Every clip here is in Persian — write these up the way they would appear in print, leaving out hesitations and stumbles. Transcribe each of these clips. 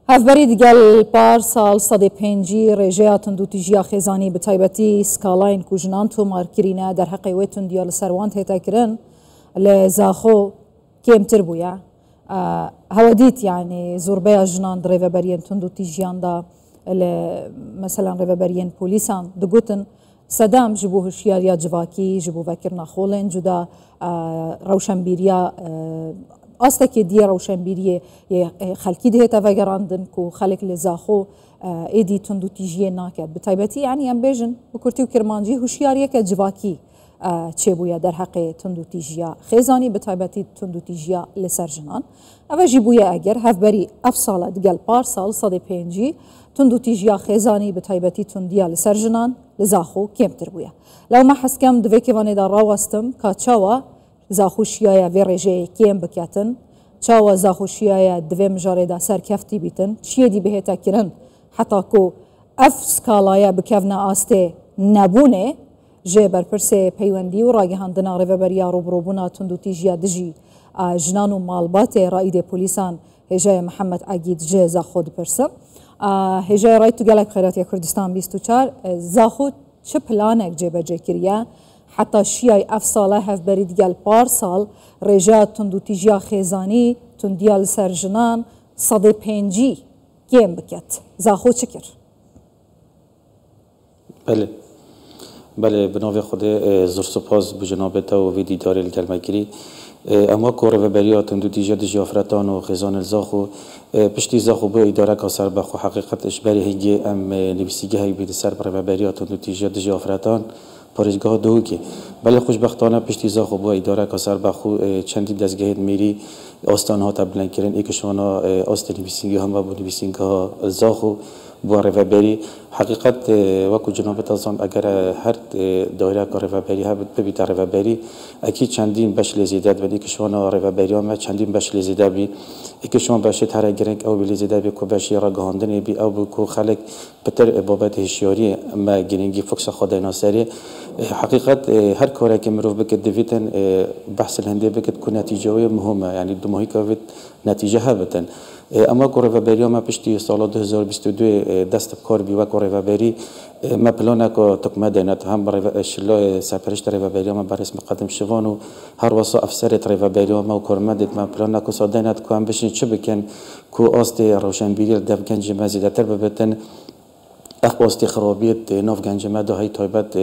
هفبرید گل پارسال صد پنجی رجاء تندوتیجیا خزانی به تایبتی سکالاین کوجنان تو مارکرینه در حقی ویتون دیال سروان تهتا کرن لزاخو کمتر بویا هودیت يعني زوربيا جنان دريفا بريان تندوتيجيان دا مثلا ريفا بريان بوليسان دقوتن سدام جبوه شياريا جواكي جبو فكرنا خولن جدا روشنبيريا أستك دي روشنبيريا خلقي دهتا فقراندن كو خلق لزاخو ايدي تندوتيجيا ناكد بتايبتي يعني ام بيجن بكرتي وكرمانجي هوشياريا كجواكي چه بویا در حق تندوتیجیا خیزانی به تایبتی تندوتیجیا لسر جنان اوجی بویا اگر هفبری اف سال دگل پار سال صد پنجی تندوتیجیا خیزانی به تایبتی تندیا لسر جنان لزاخو کمتر بویا لو ما حسکم دوی که وانی در راوستم که چاوا زاخو شیایا وی رجه کم بکتن چاوا زاخو شیایا دوی مجاره دا سر کفتی بیتن چیه دی بهتا کرن حتی کو اف سکالایا بکفنا آسته نبونه جه برپرسه پیوندی و راگهاندنا ریوبریا روبروبونا تندوتیجیا دجی جنان و مالبات رائد پولیسان هجای محمد عگید جه زاخود پرسم هجای رای تو گلک خیراتی کردستان 24 زاخود چه پلانک جه بجه کریه حتی شیای اف ساله هف برید گل پار سال رجاء تندوتیجیا خیزانی تندیال سر جنان صد پنجی گیم بکت زاخود چکر؟ بله بنابه خود زور سپاس به جناب تا و ویدی داری الکلمه گیری اما کور و بریا تندوتیجیا دجی افراتان و خزان الزاخو پشتی زاخو به اداره که سر بخو حقیقتش بری هنگی ام نویسیگی هایی بید سر بر و بریا تندوتیجیا دجی افراتان پارشگاه دو که بله خوشبختانه پشتی زاخو به اداره که سر بخو چندی دستگاه میری آستان ها تبلن کردن ایکشوانا آست نویسیگی هم و بو نویسیگی ها الزاخو بو ریوبری حقیقت وکو جناب تازان اگر هر دایره که ریوبری ها ببید ریوبری اکی چندین بش لزیدت بدی که شما ریوبری ها چندین بش لزیده بی که شما بشه تر گرنگ او لزیده بی کو بشی را گهاندن بی او کو خلق بتر بابت هشیاری ما گرنگی فکس خود ناصری حقیقت هر کاری که مروف بکد دویتن بحث الهنده بکد کو نتیجه مهمه یعنی دو ماهی که نتیجه ها بتن اما کوریوبری ما پشتی سال 2022 دست کار بی و کوریوبری ما پلان کو تکمه دینات هم برای شلو سپرشت ریوبری ما بر اسم قدم شوان و هر واسه افسر ریوبری ما کارمدت ما پلان کو سادینات کو هم بشین چه بکن کو آست روشنبیری دف گنج مزیدتر ببتن اخباستی خرابیت ناف گنج ما ده های تایبت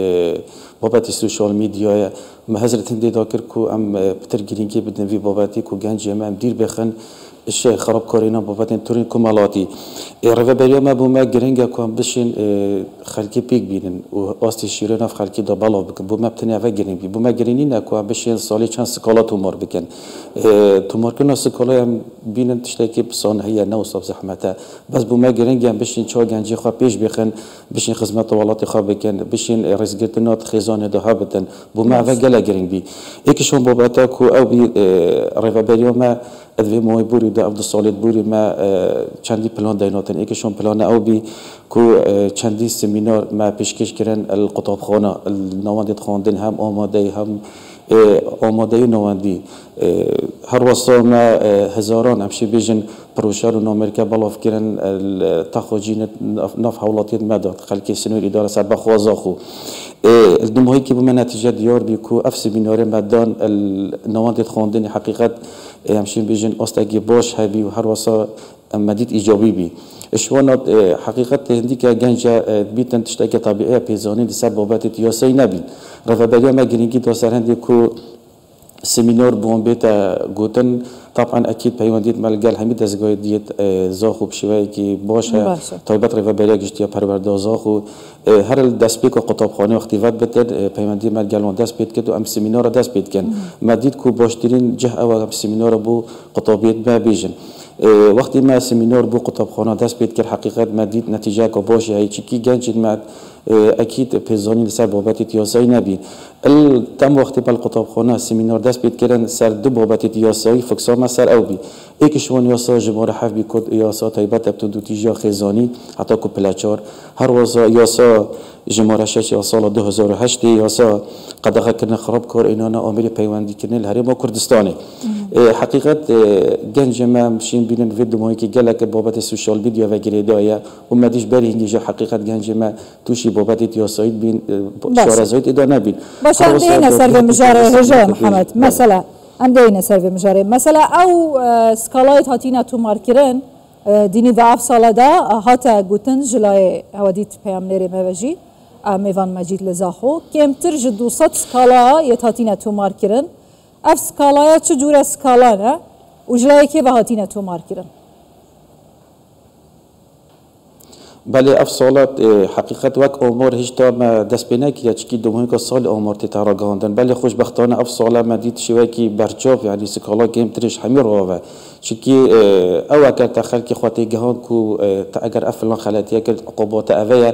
بابت سوشال میدیا ما حضرت هندی داکر کو ام پتر گرینگی بدن وی بابتی کو گنج ما دیر بخن الشيء خراب كورينا بابتين تورين كمالاتي ريوبريا ما بوما جرينجا كوم بشين خلكي بيك بينن واستي شيرنا في خلكي دبالا بكن بوما بتنيا فجرين بي بوما جرينينا كوم بشين صالي كان سكالا تومار بكن تومار كنا سكالا بينن تشتكي بصان هي نوصف زحمتها بس بوما جرينجا بشين شو جنجي خا بيش بخن بشين خدمات طوالات خا بكن بشين رزقتنا خزانه دهابتن بوما فجلا جرين بي ايكشون بابتا كو او بي ريوبريا ما ادوی موی بوری دا عبد الصالح بوری ما چندی پلان دیناتن ایکشون پلان او بی کو چندی سمینار ما پیشکش کردن القطابخانه نواندید خواندن هم آماده نواندی هر واسه ما هزاران همشی بیشن پروژه رو نامرکه بالاف کردن تخاجین نف حولاتیت مداد خلکی سنوی اداره سر بخوازا خو الدمهایی که بوم نتیجه دیار بی کو اف سمینار مدان نواندید خواندن حقیقت همشین بیشن استگی باش هبی و هر واسه مدید ایجابی بی اشوانات حقیقت هندی که گنج بیتن تشتکی طبیعی پیزانی دی سر بابت تیاسی نبین رفابری ما گرینگی دو سر هندی کو سمینار بومبیتا گوتن طبعا اكيد پیوندید ملگل همین دستگاه دیت زاخو بشوی که باشه طالبات رفابری گشتیا پرورده زاخو هر دست بیک و قطابخانه اختیوات بتد پیوندید ملگل و دست بید کد و ام سمینار دست بید کن مدید کو باشترین جه او ام سمینار بو قطابیت با بیجن وقتی ما سمینار بو قطابخانه دست بید کرد حقیقت مدید نتیجه که باشه هی چی گنجید مد اكيد پیزانی سر بابت تیاسایی نبی تم وقتی بال قطابخانه سمینار دست بید کردن سر دو بابت تیاسایی فکسا ما سر او بی ایکشون یاسا جمهور حف بیکود یاسا تایبت ابتو دو تیجا خیزانی حتی کو پلاچار هر واسا یاسا جمهور شش یا سال 2008 یاسا قدغه کردن خراب کار اینانا آمری پیوندی کردن هرما کردستانی حقیقت گنج ما مشین بینن ویدیو مایی که گلک بابت سوشال میدیا و گریدایا و مدیش بری اینجا حقیقت گنج ما توشی بابت یاسایید بین شارزایید ادا نبین باشه این سر به مجاره هجا محمد مثلا ام دین سر به مجاره مثلا او سکالایت هاتینا تو مارکرن دینی و اف ساله دا هاتا گوتن جلای هودیت پیامنری موجی میوان مجید لزاخو کمتر جدو صد سکالا یتاتینا تو مارکرن اف سکالا چه جور سکالا نه و جلای که به هاتینا تو مارکرن بله افصالات حقیقت وک امور هشتا ما دست بینه که چکی دومین که سال امور تتارا گاندن بله خوشبختانه افصاله ما دید شوی که برچاف یعنی سکالا کم ترش همین روه چکی او اگر تخل که خواهی گهان کو تا اگر افلان خلاتی اگر عقوبات اوه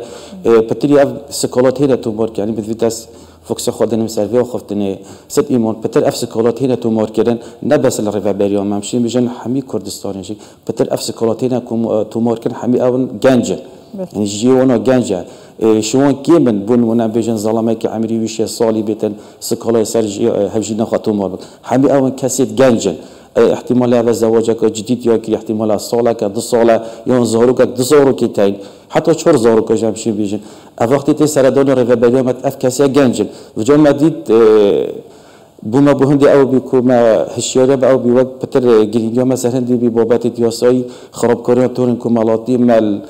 پتری اف سکالات هینا تو مارک یعنی بدوید از فوکس خودن مسلوی و خفتن ست ایمان پتر اف سکالات هینا تو مارک کردن نه بس الرفابریان ممشین بیشن همی کردستانی شی پتر اف سکالات هینا تو مارک کردن همی اون گنجه يعني جيونا جانجا شوان كيمن بون ونا بيجن ظلامه كعمري ويش صالي بيتن سكالا سرج هبجينا خاطو مال حمي اون كاسيت جانجن احتمال هذا زواجك جديد ياكل احتمال صالك 2 ساله يون زهروك 2 زهرو كيتاين حتى 4 زهروك جامشي بيجن وقتی تی سردان رفابریا مت اف کاسیا جانجن وجا دید بوما بهندي او بكوما هشياره او بوقت بتر جرينجا مثلا دي ببابات دياساي خرابكاري تورن كمالاتي مال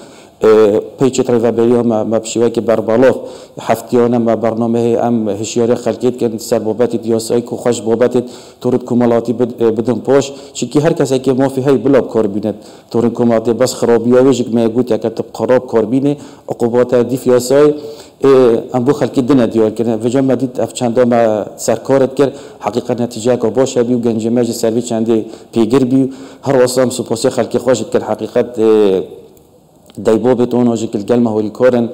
پیچ رفابریا ما بشوی که بربالاف هفتیانه ما برنامه ام هشیاری خلقیت کن سر بابت دیاسایی که خوش بابت تورد کمالاتی بدن پاش چیکی هر کسی که ما فی های بلاب کار بیند تورد کمالاتی بس خرابیاویش که میگوید یک خراب کار بینه عقوبات دیفیاسای ام بو خلقیت دنیا دیار کنه و جام دید اف چندا ما سرکارت کرد حقیقت نتیجه که باشه بیو گنجمه سروی چنده پیگر بیو هر واسم سپاسی خلقی خوشت کرد حقیقت دایبو بتون آجی کل گلمه هوری کارن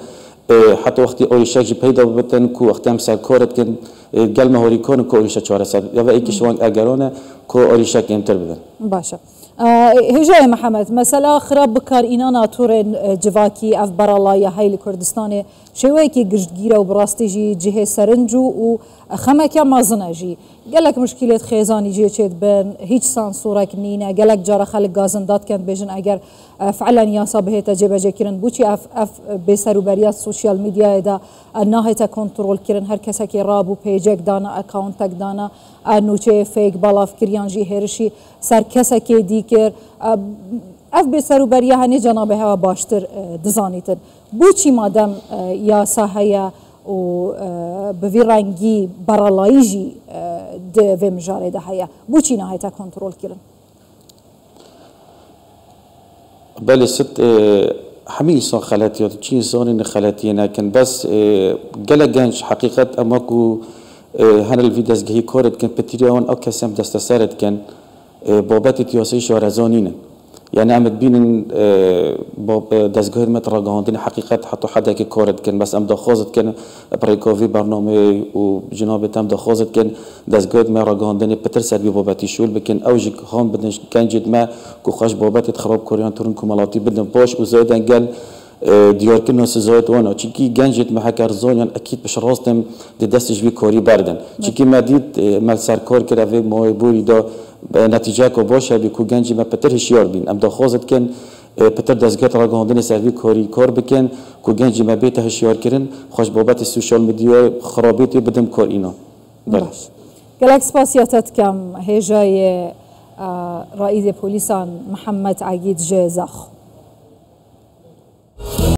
حتی وقتی اویشک جی پیدا بتن کو وقتی هم سر کارت کن گلمه هوری کارن کو اویشک 400 یا و ایکشوان اگرانه کو اویشک امتر بدن باشه هجای محمد مثلا خراب بکار اینا ناتور جواکی اف برالایا هایل کردستان شوی کی گشتگیره و براستی جی جهه سرنجو و خمکه مازنه جی گلک مشکلات خیزانی جی چید بن هیچ سانسورک نینه گلک جاره خلق گازندات کند بجن اگر فعلا یاسا به تجربه جکرن بوچی اف بسروبریات سوشیال میدیا دا نهایت کنترل کرن هر کسی که رابو پیجک دانا اکاونتک دانا نوچه فیک بالاف کریان جی هرشی سر کسی که دیگر اف بسروبریا هنی جنابه ها باشتر دزانیتن بوچی مادم یاسا هیا و بوی رنگی برالایجی ده مجاره ده هیا بوچی نهایت کنترل کرن بله ست همه انسان خلاتیات چی انسانی نخلاتیه نکن بس گله گنج حقیقت اما کو هن الویداز گهی کارت کن پتیری آن او کسی هم دست سرت کن بابت تیاسه شارزانینه يعني عم تبين دزجهر متر جاندين حقيقة حتى حدا كي كورد كان بس أم دخازت كان بريكوفي برنامج وجناب تام دخازت كان دزجهر متر جاندين بترسل ببابتي شول بكن أوجك هم بدن كان جد ما كوخش بابتي تخرب كوريان تورن كمالاتي بدن باش وزايدا قال ديار كنا سزايد وانا چيكي جنجت محكر زانيان أكيد بش راستم دستش بي كوري بردن چيكي ما ديت مال سركار كده في مويبوري دا نتیجه که باشه بی کو گنجی ما پتر هشیار بین ام دخوازت کن پتر دزگت را گاندن سروی کار بکن کو گنجی ما بیت هشیار کرن خوش بابت سوشال میدیا خرابیتی بدم کار اینا باش گلک سپاسیاتت کم هجای رئیس پلیسان محمد عقید جزاخ